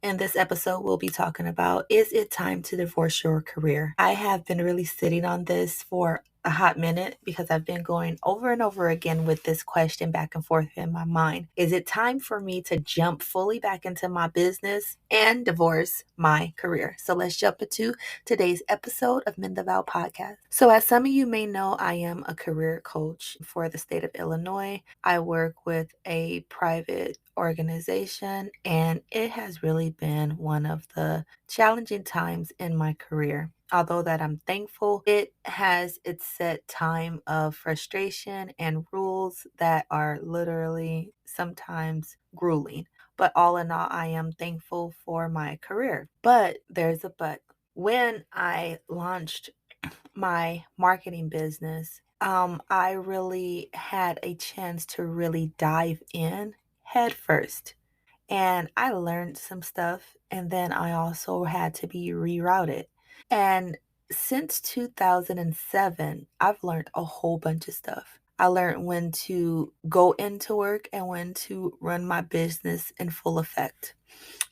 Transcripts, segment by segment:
In this episode, we'll be talking about, is it time to divorce your career? I have been really sitting on this for a hot minute because I've been going over and over again with this question back and forth in my mind. Is it time for me to jump fully back into my business and divorce my career? So let's jump into today's episode of Mend the Vow podcast. So as some of you may know, I am a career coach for the state of Illinois. I work with a private organization, and it has really been one of the challenging times in my career. Although that I'm thankful, it has its set time of frustration and rules that are literally sometimes grueling. But all in all, I am thankful for my career. But there's a but. When I launched my marketing business, I really had a chance to really dive in head first. And I learned some stuff, and then I also had to be rerouted. And since 2007, I've learned a whole bunch of stuff. I learned when to go into work and when to run my business in full effect.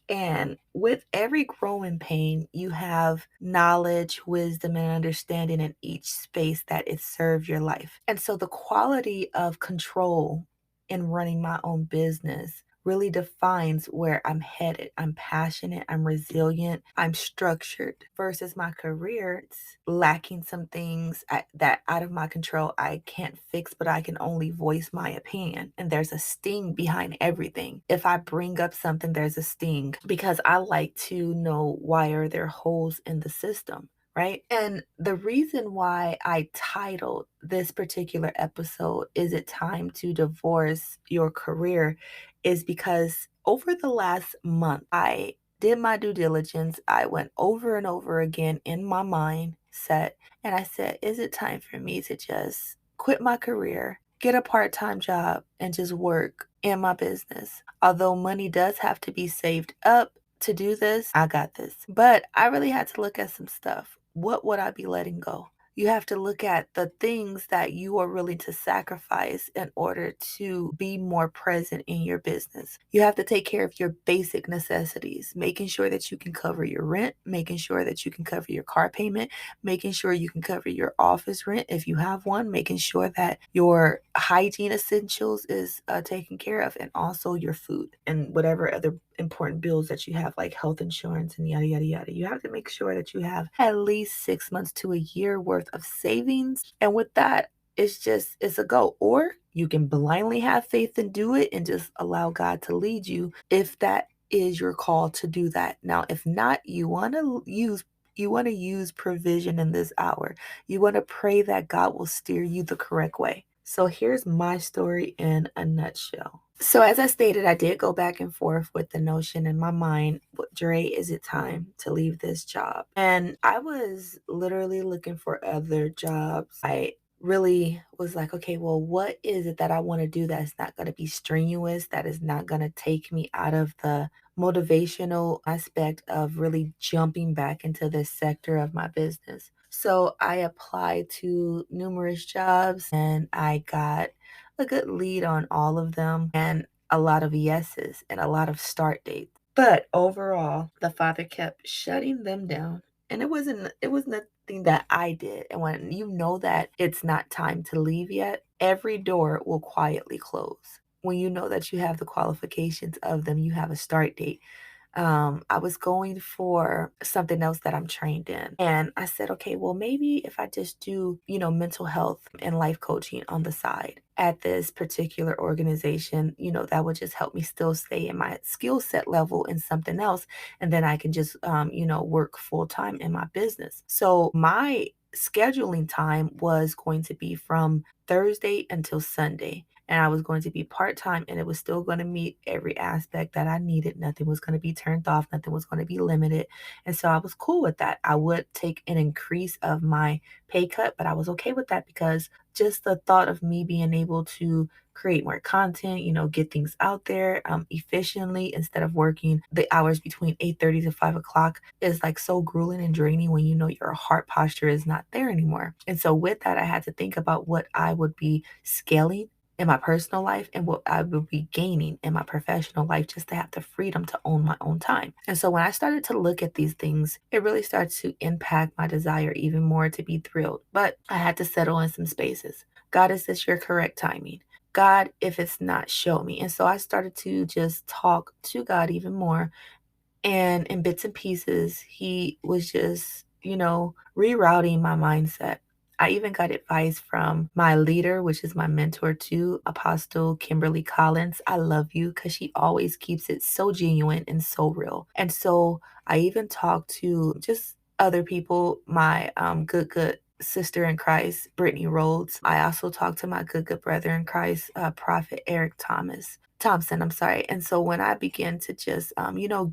And with every growing pain, you have knowledge, wisdom, and understanding in each space that it serves your life. And so the quality of control in running my own business really defines where I'm headed. I'm passionate, I'm resilient, I'm structured versus my career. It's lacking some things that out of my control I can't fix, but I can only voice my opinion. And there's a sting behind everything. If I bring up something, there's a sting because I like to know why are there holes in the system. Right. And the reason why I titled this particular episode, Is It Time to Divorce Your Career? Is because over the last month, I did my due diligence. I went over and over again in my mindset, and I said, is it time for me to just quit my career, get a part-time job, and just work in my business? Although money does have to be saved up to do this, I got this. But I really had to look at some stuff. What would I be letting go? You have to look at the things that you are willing to sacrifice in order to be more present in your business. You have to take care of your basic necessities, making sure that you can cover your rent, making sure that you can cover your car payment, making sure you can cover your office rent if you have one, making sure that your hygiene essentials is taken care of, and also your food and whatever other important bills that you have, like health insurance and yada, yada, yada. You have to make sure that you have at least 6 months to a year worth of savings. And with that, it's a go. Or you can blindly have faith and do it and just allow God to lead you if that is your call to do that. Now, if not, you want to use provision in this hour. You want to pray that God will steer you the correct way. So here's my story in a nutshell. So as I stated, I did go back and forth with the notion in my mind, Jereè, is it time to leave this job? And I was literally looking for other jobs. I really was like, okay, well, what is it that I want to do that's not going to be strenuous, that is not going to take me out of the motivational aspect of really jumping back into this sector of my business? So I applied to numerous jobs and I got a good lead on all of them and a lot of yeses and a lot of start dates. But overall, the Father kept shutting them down. And it was nothing that I did. And when you know that it's not time to leave yet, every door will quietly close. When you know that you have the qualifications of them, you have a start date. I was going for something else that I'm trained in. And I said, okay, well, maybe if I just do, mental health and life coaching on the side at this particular organization, that would just help me still stay in my skill set level in something else. And then I can just, work full time in my business. So my scheduling time was going to be from Thursday until Sunday. And I was going to be part-time, and it was still going to meet every aspect that I needed. Nothing was going to be turned off. Nothing was going to be limited. And so I was cool with that. I would take an increase of my pay cut, but I was okay with that because just the thought of me being able to create more content, get things out there efficiently instead of working the hours between 8:30 to 5 o'clock is like so grueling and draining when your heart posture is not there anymore. And so with that, I had to think about what I would be scaling in my personal life and what I will be gaining in my professional life just to have the freedom to own my own time. And so when I started to look at these things, it really started to impact my desire even more to be thrilled. But I had to settle in some spaces. God, is this your correct timing? God, if it's not, show me. And so I started to just talk to God even more, and in bits and pieces, he was just, rerouting my mindset. I even got advice from my leader, which is my mentor too, Apostle Kimberly Collins. I love you because she always keeps it so genuine and so real. And so I even talked to just other people, my good sister in Christ, Brittany Rhodes. I also talked to my good brother in Christ, Prophet Eric Thompson, I'm sorry. And so when I began to just,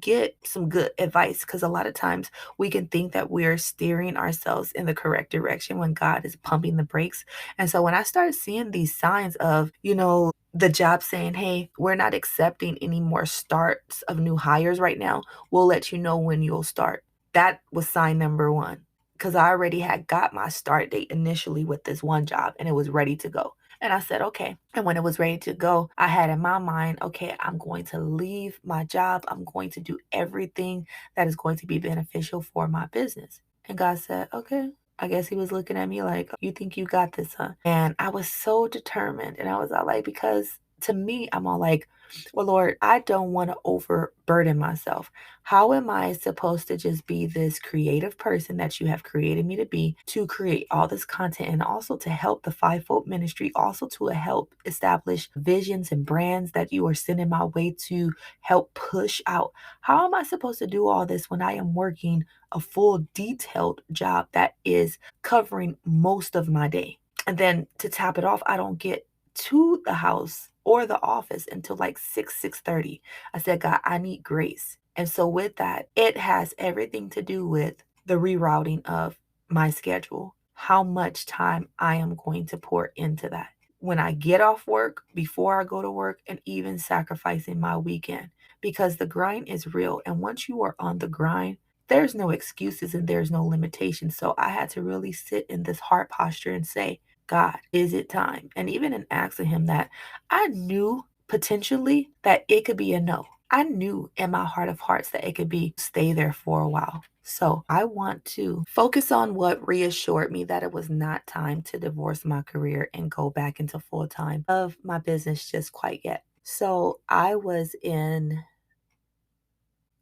get some good advice, because a lot of times we can think that we're steering ourselves in the correct direction when God is pumping the brakes. And so when I started seeing these signs of, the job saying, hey, we're not accepting any more starts of new hires right now. We'll let you know when you'll start. That was sign number one, because I already had got my start date initially with this one job and it was ready to go. And I said, okay. And when it was ready to go, I had in my mind, okay, I'm going to leave my job. I'm going to do everything that is going to be beneficial for my business. And God said, okay. I guess he was looking at me like, you think you got this, huh? And I was so determined. And I was all like, because to me, I'm all like, well, Lord, I don't want to overburden myself. How am I supposed to just be this creative person that you have created me to create all this content and also to help the fivefold ministry, also to help establish visions and brands that you are sending my way to help push out? How am I supposed to do all this when I am working a full detailed job that is covering most of my day? And then to top it off, I don't get to the house or the office until like 6:30. I said, God, I need grace. And so with that, it has everything to do with the rerouting of my schedule, how much time I am going to pour into that. When I get off work, before I go to work, and even sacrificing my weekend, because the grind is real. And once you are on the grind, there's no excuses and there's no limitations. So I had to really sit in this heart posture and say, God, is it time? And even in asking him that, I knew potentially that it could be a no. I knew in my heart of hearts that it could be stay there for a while. So I want to focus on what reassured me that it was not time to divorce my career and go back into full time of my business just quite yet. So I was in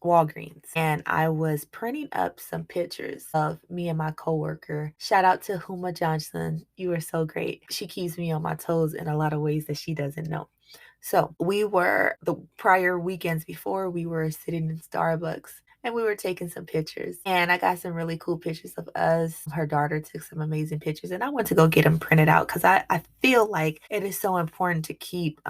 Walgreens and I was printing up some pictures of me and my coworker. Shout out to Huma Johnson. You are so great. She keeps me on my toes in a lot of ways that she doesn't know. So we were the prior weekends before, we were sitting in Starbucks and we were taking some pictures. And I got some really cool pictures of us. Her daughter took some amazing pictures and I went to go get them printed out because I feel like it is so important to keep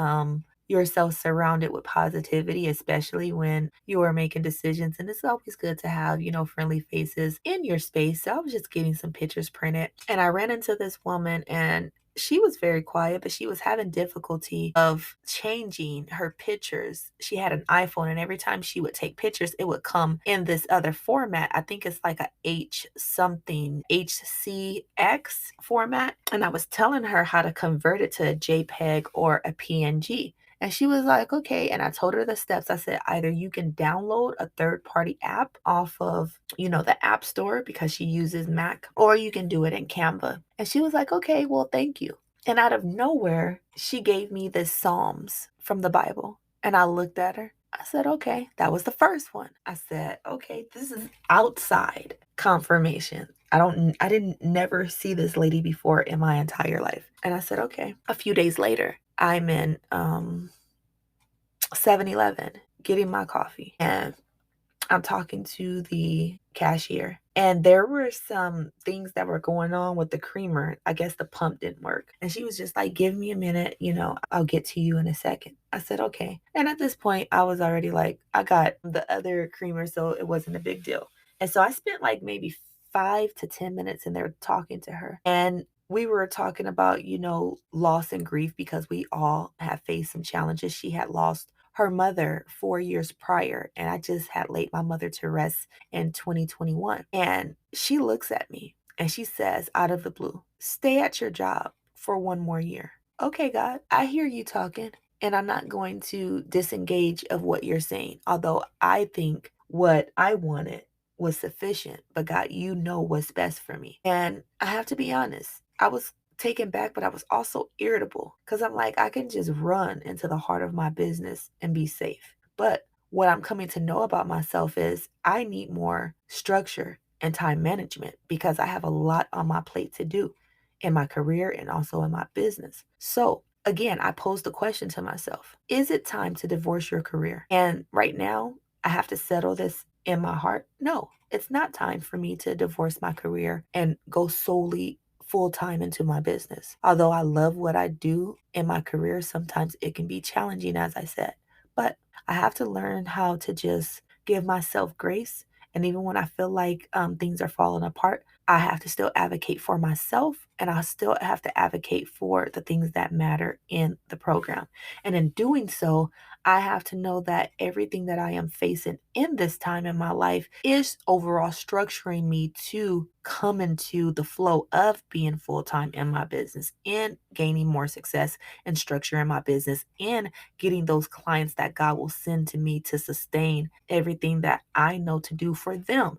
yourself surrounded with positivity, especially when you are making decisions. And it's always good to have, friendly faces in your space. So I was just getting some pictures printed and I ran into this woman and she was very quiet, but she was having difficulty of changing her pictures. She had an iPhone, and every time she would take pictures, it would come in this other format. I think it's like a H something, HCX format. And I was telling her how to convert it to a JPEG or a PNG. And she was like, okay. And I told her the steps. I said, either you can download a third party app off of, the App Store because she uses Mac, or you can do it in Canva. And she was like, okay, well, thank you. And out of nowhere, she gave me this Psalms from the Bible. And I looked at her. I said, okay, that was the first one. I said, okay, this is outside confirmation. I didn't never see this lady before in my entire life. And I said, okay. A few days later, I'm in 7-Eleven getting my coffee and I'm talking to the cashier and there were some things that were going on with the creamer. I guess the pump didn't work. And she was just like, give me a minute, I'll get to you in a second. I said, okay. And at this point, I was already like, I got the other creamer, so it wasn't a big deal. And so I spent like maybe 5 to 10 minutes in there talking to her. And we were talking about, loss and grief because we all have faced some challenges. She had lost her mother 4 years prior, and I just had laid my mother to rest in 2021. And she looks at me and she says, out of the blue, stay at your job for one more year. okay, God, I hear you talking, and I'm not going to disengage of what you're saying. Although I think what I wanted was sufficient, but God, you know what's best for me. And I have to be honest, I was taken back, but I was also irritable because I'm like, I can just run into the heart of my business and be safe. But what I'm coming to know about myself is I need more structure and time management because I have a lot on my plate to do in my career and also in my business. So, again, I posed the question to myself, is it time to divorce your career? And right now, I have to settle this in my heart. No, it's not time for me to divorce my career and go solely full time into my business. Although I love what I do in my career, sometimes it can be challenging, as I said. But I have to learn how to just give myself grace. And even when I feel like things are falling apart, I have to still advocate for myself and I still have to advocate for the things that matter in the program. And in doing so, I have to know that everything that I am facing in this time in my life is overall structuring me to come into the flow of being full time in my business and gaining more success and structure in my business and getting those clients that God will send to me to sustain everything that I know to do for them.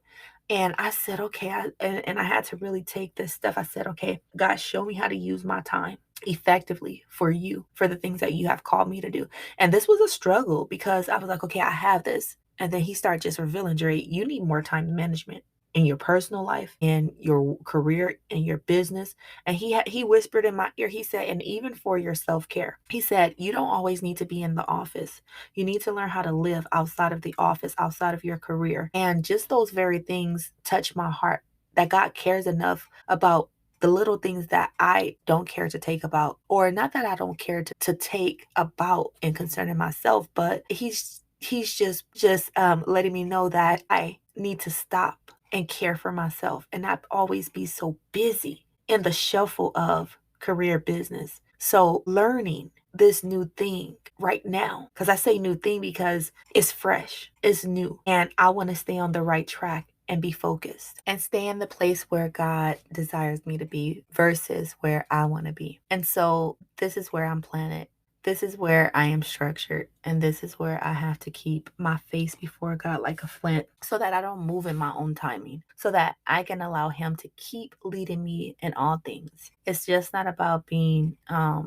And I said, okay, and I had to really take this stuff. I said, okay, God, show me how to use my time effectively for you, for the things that you have called me to do. And this was a struggle because I was like, okay, I have this. And then he started just revealing, Jereè, you need more time management in your personal life, in your career, in your business. And he whispered in my ear, he said, and even for your self-care, he said, you don't always need to be in the office. You need to learn how to live outside of the office, outside of your career. And just those very things touch my heart that God cares enough about the little things that I don't care to take about, or not that I don't care to take about in concerning myself, but he's just letting me know that I need to stop and care for myself and not always be so busy in the shuffle of career business. So learning this new thing right now, because I say new thing because it's fresh, it's new, and I want to stay on the right track and be focused and stay in the place where God desires me to be versus where I want to be. And so this is where I'm planted. This is where I am structured, and this is where I have to keep my face before God like a flint so that I don't move in my own timing, so that I can allow Him to keep leading me in all things. It's just not about being a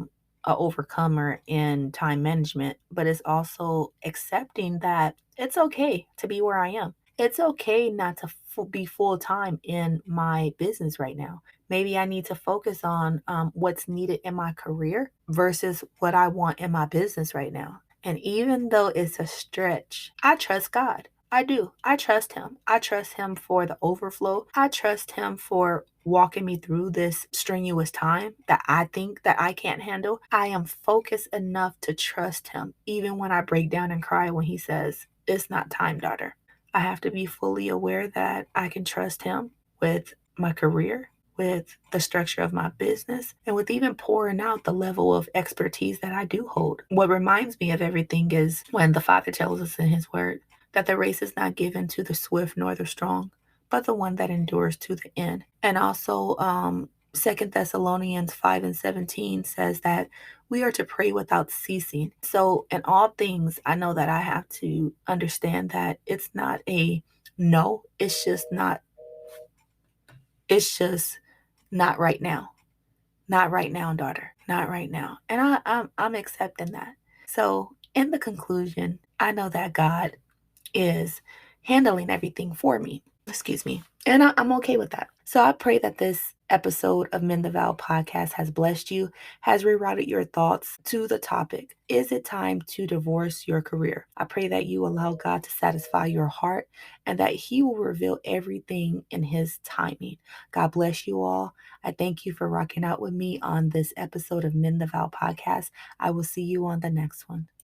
overcomer in time management, but it's also accepting that it's okay to be where I am. It's okay not to be full time in my business right now. Maybe I need to focus on what's needed in my career versus what I want in my business right now. And even though it's a stretch, I trust God. I do. I trust Him. I trust Him for the overflow. I trust Him for walking me through this strenuous time that I think that I can't handle. I am focused enough to trust Him, even when I break down and cry when He says, "It's not time, daughter." I have to be fully aware that I can trust Him with my career, with the structure of my business, and with even pouring out the level of expertise that I do hold. What reminds me of everything is when the Father tells us in His Word that the race is not given to the swift nor the strong, but the one that endures to the end. And also, 2 Thessalonians 5 and 17 says that we are to pray without ceasing. So, in all things, I know that I have to understand that it's not a no, it's just not right now. Not right now, daughter. Not right now. And I'm accepting that. So, in the conclusion, I know that God is handling everything for me. Excuse me. And I'm okay with that. So I pray that this episode of Mend the Vow podcast has blessed you, has rerouted your thoughts to the topic. Is it time to divorce your career? I pray that you allow God to satisfy your heart and that He will reveal everything in His timing. God bless you all. I thank you for rocking out with me on this episode of Mend the Vow podcast. I will see you on the next one.